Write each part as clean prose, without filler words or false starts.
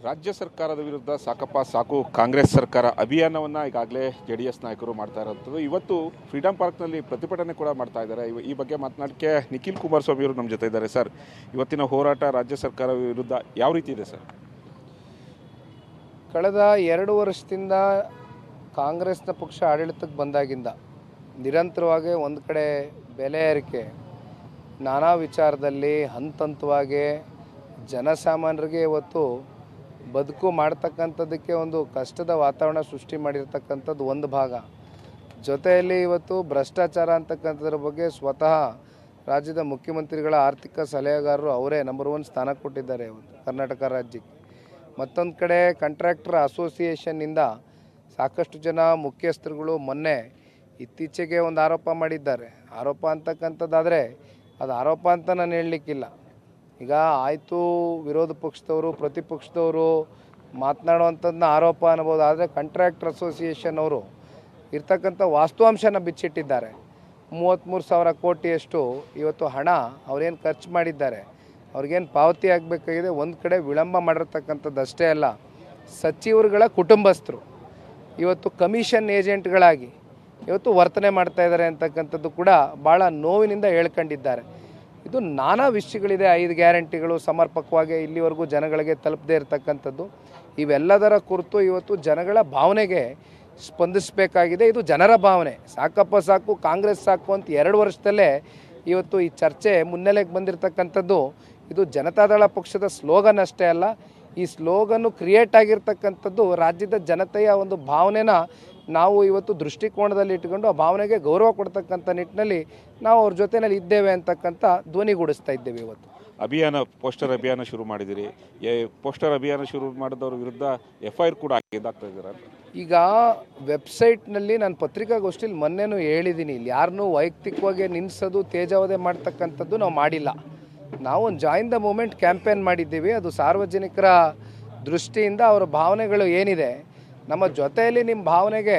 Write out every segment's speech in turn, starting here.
ರಾಜ್ಯ ಸರ್ಕಾರದ ವಿರುದ್ಧ ಸಾಕಪ್ಪ ಸಾಕು ಕಾಂಗ್ರೆಸ್ ಸರ್ಕಾರ ಅಭಿಯಾನವನ್ನು ಈಗಾಗಲೇ JDS ನಾಯಕರು ಮಾಡ್ತಾ ಇರೋಂಥದ್ದು. ಇವತ್ತು ಫ್ರೀಡಂ ಪಾರ್ಕ್ನಲ್ಲಿ ಪ್ರತಿಭಟನೆ ಕೂಡ ಮಾಡ್ತಾ ಇದ್ದಾರೆ. ಈ ಬಗ್ಗೆ ಮಾತನಾಡಕ್ಕೆ ನಿಖಿಲ್ ಕುಮಾರಸ್ವಾಮಿ ಅವರು ನಮ್ಮ ಜೊತೆ ಇದ್ದಾರೆ. ಸರ್, ಇವತ್ತಿನ ಹೋರಾಟ ರಾಜ್ಯ ಸರ್ಕಾರ ವಿರುದ್ಧ ಯಾವ ರೀತಿ ಇದೆ ಸರ್? ಕಳೆದ 2 ವರ್ಷದಿಂದ ಕಾಂಗ್ರೆಸ್ನ ಪಕ್ಷ ಆಡಳಿತಕ್ಕೆ ಬಂದಾಗಿಂದ ನಿರಂತರವಾಗಿ ಒಂದು ಕಡೆ ಬೆಲೆ ಏರಿಕೆ, ನಾನಾ ವಿಚಾರದಲ್ಲಿ ಹಂತವಾಗಿ ಜನಸಾಮಾನ್ಯರಿಗೆ ಇವತ್ತು ಬದುಕು ಮಾಡ್ತಕ್ಕಂಥದ್ದಕ್ಕೆ ಒಂದು ಕಷ್ಟದ ವಾತಾವರಣ ಸೃಷ್ಟಿ ಮಾಡಿರ್ತಕ್ಕಂಥದ್ದು ಒಂದು ಭಾಗ. ಜೊತೆಯಲ್ಲಿ ಇವತ್ತು ಭ್ರಷ್ಟಾಚಾರ ಅಂತಕ್ಕಂಥದ್ರ ಬಗ್ಗೆ ಸ್ವತಃ ರಾಜ್ಯದ ಮುಖ್ಯಮಂತ್ರಿಗಳ ಆರ್ಥಿಕ ಸಲಹೆಗಾರರು ಅವರೇ ನಂಬರ್ 1 ಸ್ಥಾನ ಕೊಟ್ಟಿದ್ದಾರೆ ಇವತ್ತು ಕರ್ನಾಟಕ ರಾಜ್ಯಕ್ಕೆ. ಮತ್ತೊಂದು ಕಡೆ ಕಾಂಟ್ರಾಕ್ಟರ್ ಅಸೋಸಿಯೇಷನ್ನಿಂದ ಸಾಕಷ್ಟು ಜನ ಮುಖ್ಯಸ್ಥರುಗಳು ಮೊನ್ನೆ ಇತ್ತೀಚೆಗೆ ಒಂದು ಆರೋಪ ಮಾಡಿದ್ದಾರೆ. ಆರೋಪ ಅಂತಕ್ಕಂಥದ್ದಾದರೆ ಅದು ಆರೋಪ ಅಂತ ನಾನು ಹೇಳಲಿಕ್ಕಿಲ್ಲ. ಈಗ ಆಯಿತು, ವಿರೋಧ ಪಕ್ಷದವರು ಪ್ರತಿಪಕ್ಷದವರು ಮಾತನಾಡುವಂಥದ್ದನ್ನ ಆರೋಪ ಅನ್ಬೋದು. ಆದರೆ ಕಾಂಟ್ರಾಕ್ಟರ್ ಅಸೋಸಿಯೇಷನ್ ಅವರು ಇರ್ತಕ್ಕಂಥ ವಾಸ್ತವಾಂಶನ ಬಿಚ್ಚಿಟ್ಟಿದ್ದಾರೆ. 33,000 ಕೋಟಿಯಷ್ಟು ಇವತ್ತು ಹಣ ಅವರೇನು ಖರ್ಚು ಮಾಡಿದ್ದಾರೆ, ಅವ್ರಿಗೇನು ಪಾವತಿ ಆಗಬೇಕಾಗಿದೆ. ಒಂದು ಕಡೆ ವಿಳಂಬ ಮಾಡಿರ್ತಕ್ಕಂಥದ್ದು ಅಷ್ಟೇ ಅಲ್ಲ, ಸಚಿವರುಗಳ ಕುಟುಂಬಸ್ಥರು ಇವತ್ತು ಕಮಿಷನ್ ಏಜೆಂಟ್ಗಳಾಗಿ ಇವತ್ತು ವರ್ತನೆ ಮಾಡ್ತಾಯಿದ್ದಾರೆ ಅಂತಕ್ಕಂಥದ್ದು ಕೂಡ ಭಾಳ ನೋವಿನಿಂದ ಹೇಳ್ಕೊಂಡಿದ್ದಾರೆ. ಇದು ನಾನಾ ವಿಷಯಗಳಿದೆ. 5 ಗ್ಯಾರಂಟಿಗಳು ಸಮರ್ಪಕವಾಗಿ ಇಲ್ಲಿವರೆಗೂ ಜನಗಳಿಗೆ ತಲುಪದೇ ಇರತಕ್ಕಂಥದ್ದು. ಇವೆಲ್ಲದರ ಕುರಿತು ಇವತ್ತು ಜನಗಳ ಭಾವನೆಗೆ ಸ್ಪಂದಿಸಬೇಕಾಗಿದೆ. ಇದು ಜನರ ಭಾವನೆ. ಸಾಕಪ್ಪ ಸಾಕು ಕಾಂಗ್ರೆಸ್ ಸಾಕು ಅಂತ 2 ವರ್ಷದಲ್ಲೇ ಇವತ್ತು ಈ ಚರ್ಚೆ ಮುನ್ನೆಲೆಗೆ ಬಂದಿರತಕ್ಕಂಥದ್ದು. ಇದು ಜನತಾದಳ ಪಕ್ಷದ ಸ್ಲೋಗನ್ ಅಷ್ಟೇ ಅಲ್ಲ, ಈ ಸ್ಲೋಗನ್ನು ಕ್ರಿಯೇಟ್ ಆಗಿರ್ತಕ್ಕಂಥದ್ದು ರಾಜ್ಯದ ಜನತೆಯ ಒಂದು ಭಾವನೆನ ನಾವು ಇವತ್ತು ದೃಷ್ಟಿಕೋನದಲ್ಲಿ ಇಟ್ಕೊಂಡು ಆ ಭಾವನೆಗೆ ಗೌರವ ಕೊಡ್ತಕ್ಕಂಥ ನಿಟ್ಟಿನಲ್ಲಿ ನಾವು ಅವ್ರ ಜೊತೆಯಲ್ಲಿ ಇದ್ದೇವೆ ಅಂತಕ್ಕಂಥ ಧ್ವನಿಗೂಡಿಸ್ತಾ ಇದ್ದೇವೆ. ಇವತ್ತು ಪೋಸ್ಟರ್ ಅಭಿಯಾನ ಶುರು ಮಾಡಿದಿರಿ. ಪೋಸ್ಟರ್ ಅಭಿಯಾನ ಶುರು ಮಾಡಿದವ್ರ ವಿರುದ್ಧ FIR ಕೂಡ ಇದಾಗ್ತಾ ಇದ್ದಾರೆ. ಈಗ ವೆಬ್ಸೈಟ್ನಲ್ಲಿ ನಾನು ಪತ್ರಿಕಾಗೋಷ್ಠಿಲಿ ಮೊನ್ನೆನೂ ಹೇಳಿದ್ದೀನಿ, ಇಲ್ಲಿ ಯಾರನ್ನೂ ವೈಯಕ್ತಿಕವಾಗಿ ನಿಲ್ಲಿಸೋದು ತೇಜಾವಧೆ ಮಾಡ್ತಕ್ಕಂಥದ್ದು ನಾವು ಮಾಡಿಲ್ಲ. ನಾವು ಒಂದು ಜಾಯಿನ್ ದ ಮೂಮೆಂಟ್ ಕ್ಯಾಂಪೇನ್ ಮಾಡಿದ್ದೀವಿ. ಅದು ಸಾರ್ವಜನಿಕರ ದೃಷ್ಟಿಯಿಂದ ಅವರ ಭಾವನೆಗಳು ಏನಿದೆ, ನಮ್ಮ ಜೊತೆಯಲ್ಲಿ ನಿಮ್ಮ ಭಾವನೆಗೆ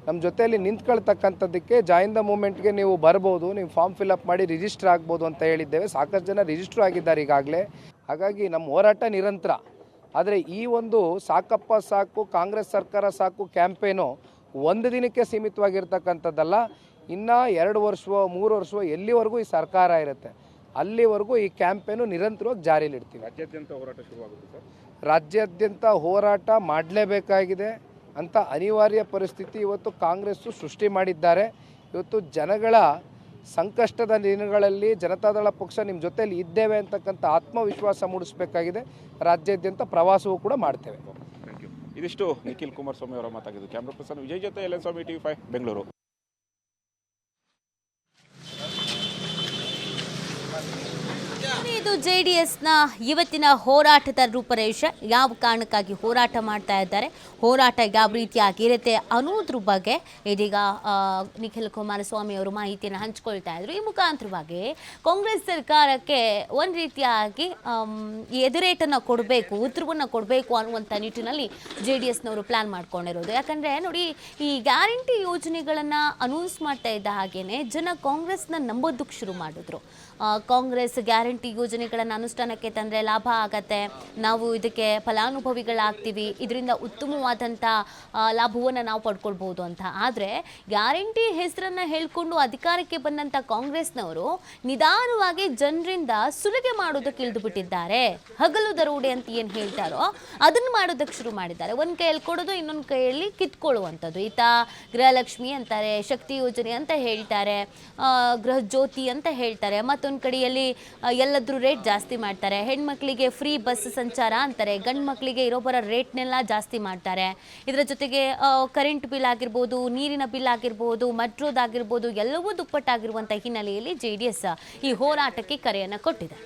ನಮ್ಮ ಜೊತೆಯಲ್ಲಿ ನಿಂತ್ಕೊಳ್ತಕ್ಕಂಥದ್ದಕ್ಕೆ ಜಾಯಿನ್ ದ ಮೂಮೆಂಟ್ಗೆ ನೀವು ಬರ್ಬೋದು, ನೀವು ಫಾರ್ಮ್ ಫಿಲಪ್ ಮಾಡಿ ರಿಜಿಸ್ಟರ್ ಆಗ್ಬೋದು ಅಂತ ಹೇಳಿದ್ದೇವೆ. ಸಾಕಷ್ಟು ಜನ ರಿಜಿಸ್ಟರ್ ಆಗಿದ್ದಾರೆ ಈಗಾಗಲೇ. ಹಾಗಾಗಿ ನಮ್ಮ ಹೋರಾಟ ನಿರಂತರ. ಆದರೆ ಈ ಒಂದು ಸಾಕಪ್ಪ ಸಾಕು ಕಾಂಗ್ರೆಸ್ ಸರ್ಕಾರ ಸಾಕು ಕ್ಯಾಂಪೇನು ಒಂದು ದಿನಕ್ಕೆ ಸೀಮಿತವಾಗಿರ್ತಕ್ಕಂಥದ್ದಲ್ಲ. ಇನ್ನು 2 ವರ್ಷವೋ 3 ವರ್ಷವೋ ಎಲ್ಲಿವರೆಗೂ ಈ ಸರ್ಕಾರ ಇರುತ್ತೆ ಅಲ್ಲಿವರೆಗೂ ಈ ಕ್ಯಾಂಪೇನು ನಿರಂತರವಾಗಿ ಜಾರಿಯಲ್ಲಿಡ್ತೀವಿ. ರಾಜ್ಯಾದ್ಯಂತ ಹೋರಾಟ ಶುರುವಾಗುತ್ತೆ ಸರ್? ರಾಜ್ಯಾದ್ಯಂತ ಹೋರಾಟ ಮಾಡಲೇಬೇಕಾಗಿದೆ ಅಂತ ಅನಿವಾರ್ಯ ಪರಿಸ್ಥಿತಿ ಇವತ್ತು ಕಾಂಗ್ರೆಸ್ಸು ಸೃಷ್ಟಿ ಮಾಡಿದ್ದಾರೆ. ಇವತ್ತು ಜನಗಳ ಸಂಕಷ್ಟದ ದಿನಗಳಲ್ಲಿ ಜನತಾದಳ ಪಕ್ಷ ನಿಮ್ಮ ಜೊತೆಯಲ್ಲಿ ಇದ್ದೇವೆ ಅಂತಕ್ಕಂಥ ಆತ್ಮವಿಶ್ವಾಸ ಮೂಡಿಸಬೇಕಾಗಿದೆ. ರಾಜ್ಯಾದ್ಯಂತ ಪ್ರವಾಸವೂ ಕೂಡ ಮಾಡ್ತೇವೆ. Thank you. ಇದಿಷ್ಟು ನಿಖಿಲ್ ಕುಮಾರಸ್ವಾಮಿ ಅವರ ಮಾತಾಗಿದ್ದು. ಕ್ಯಾಮ್ರಾ ಪರ್ಸನ್ ವಿಜಯ್ ಜೊತೆ LN ಸ್ವಾಮಿ, TV5 ಬೆಂಗಳೂರು. ಇದು JDSನ ಇವತ್ತಿನ ಹೋರಾಟದ ರೂಪರೇಷ. ಯಾವ ಕಾರಣಕ್ಕಾಗಿ ಹೋರಾಟ ಮಾಡ್ತಾ ಇದ್ದಾರೆ, ಹೋರಾಟ ಯಾವ ರೀತಿಯಾಗಿರುತ್ತೆ ಅನ್ನೋದ್ರ ಬಗ್ಗೆ ಇದೀಗ ನಿಖಿಲ್ ಕುಮಾರಸ್ವಾಮಿ ಅವರು ಮಾಹಿತಿಯನ್ನು ಹಂಚ್ಕೊಳ್ತಾ ಇದ್ರು. ಈ ಮುಖಾಂತರವಾಗಿ ಕಾಂಗ್ರೆಸ್ ಸರ್ಕಾರಕ್ಕೆ ಒಂದು ರೀತಿಯಾಗಿ ಎದುರೇಟನ್ನು ಕೊಡಬೇಕು, ಉತ್ತರವನ್ನು ಕೊಡಬೇಕು ಅನ್ನುವಂಥ ನಿಟ್ಟಿನಲ್ಲಿ JDSನವರು ಪ್ಲ್ಯಾನ್ ಮಾಡ್ಕೊಂಡಿರೋದು. ಯಾಕಂದರೆ ನೋಡಿ, ಈ ಗ್ಯಾರಂಟಿ ಯೋಜನೆಗಳನ್ನು ಅನೌನ್ಸ್ ಮಾಡ್ತಾ ಇದ್ದ ಹಾಗೇನೆ ಜನ ಕಾಂಗ್ರೆಸ್ನ ನಂಬೋದಕ್ಕೆ ಶುರು ಮಾಡಿದ್ರು. ಕಾಂಗ್ರೆಸ್ ಗ್ಯಾರಂಟಿ ಯೋಜನೆಗಳನ್ನು ಅನುಷ್ಠಾನಕ್ಕೆ ತಂದರೆ ಲಾಭ ಆಗತ್ತೆ, ನಾವು ಇದಕ್ಕೆ ಫಲಾನುಭವಿಗಳಾಗ್ತೀವಿ, ಇದರಿಂದ ಉತ್ತಮವಾದಂಥ ಲಾಭವನ್ನು ನಾವು ಪಡ್ಕೊಳ್ಬೋದು ಅಂತ. ಆದರೆ ಗ್ಯಾರಂಟಿ ಹೆಸರನ್ನು ಹೇಳ್ಕೊಂಡು ಅಧಿಕಾರಕ್ಕೆ ಬಂದಂಥ ಕಾಂಗ್ರೆಸ್ನವರು ನಿಧಾನವಾಗಿ ಜನರಿಂದ ಸುಲಿಗೆ ಮಾಡೋದಕ್ಕೆ ಇಳಿದು ಬಿಟ್ಟಿದ್ದಾರೆ. ಹಗಲು ದರೋಡೆ ಅಂತ ಏನು ಹೇಳ್ತಾರೋ ಅದನ್ನು ಮಾಡೋದಕ್ಕೆ ಶುರು ಮಾಡಿದ್ದಾರೆ. ಒಂದು ಕೈಯಲ್ಲಿ ಕೊಡೋದು, ಇನ್ನೊಂದು ಕೈಯಲ್ಲಿ ಕಿತ್ಕೊಳ್ಳುವಂಥದ್ದು. ಈತ ಗೃಹಲಕ್ಷ್ಮಿ ಅಂತಾರೆ, ಶಕ್ತಿ ಯೋಜನೆ ಅಂತ ಹೇಳ್ತಾರೆ, ಗೃಹ ಜ್ಯೋತಿ ಅಂತ ಹೇಳ್ತಾರೆ. ಮತ್ತೊಂದು ಕಡೆಯಲ್ಲಿ ಎಲ್ಲದ್ರ ರೇಟ್ ಜಾಸ್ತಿ ಮಾಡ್ತಾರೆ. ಹೆಣ್ಮಕ್ಳಿಗೆ ಫ್ರೀ ಬಸ್ ಸಂಚಾರ ಅಂತಾರೆ, ಗಂಡು ಮಕ್ಕಳಿಗೆ ಇರೋಬರ ರೇಟ್ನೆಲ್ಲ ಜಾಸ್ತಿ ಮಾಡ್ತಾರೆ. ಇದರ ಜೊತೆಗೆ ಕರೆಂಟ್ ಬಿಲ್ ಆಗಿರ್ಬೋದು, ನೀರಿನ ಬಿಲ್ ಆಗಿರ್ಬೋದು, ಮೆಟ್ರೋದಾಗಿರ್ಬೋದು ಎಲ್ಲವೂ ದುಪ್ಪಟ್ಟಾಗಿರುವಂಥ ಹಿನ್ನೆಲೆಯಲ್ಲಿ JDS ಈ ಹೋರಾಟಕ್ಕೆ ಕರೆಯನ್ನು ಕೊಟ್ಟಿದೆ.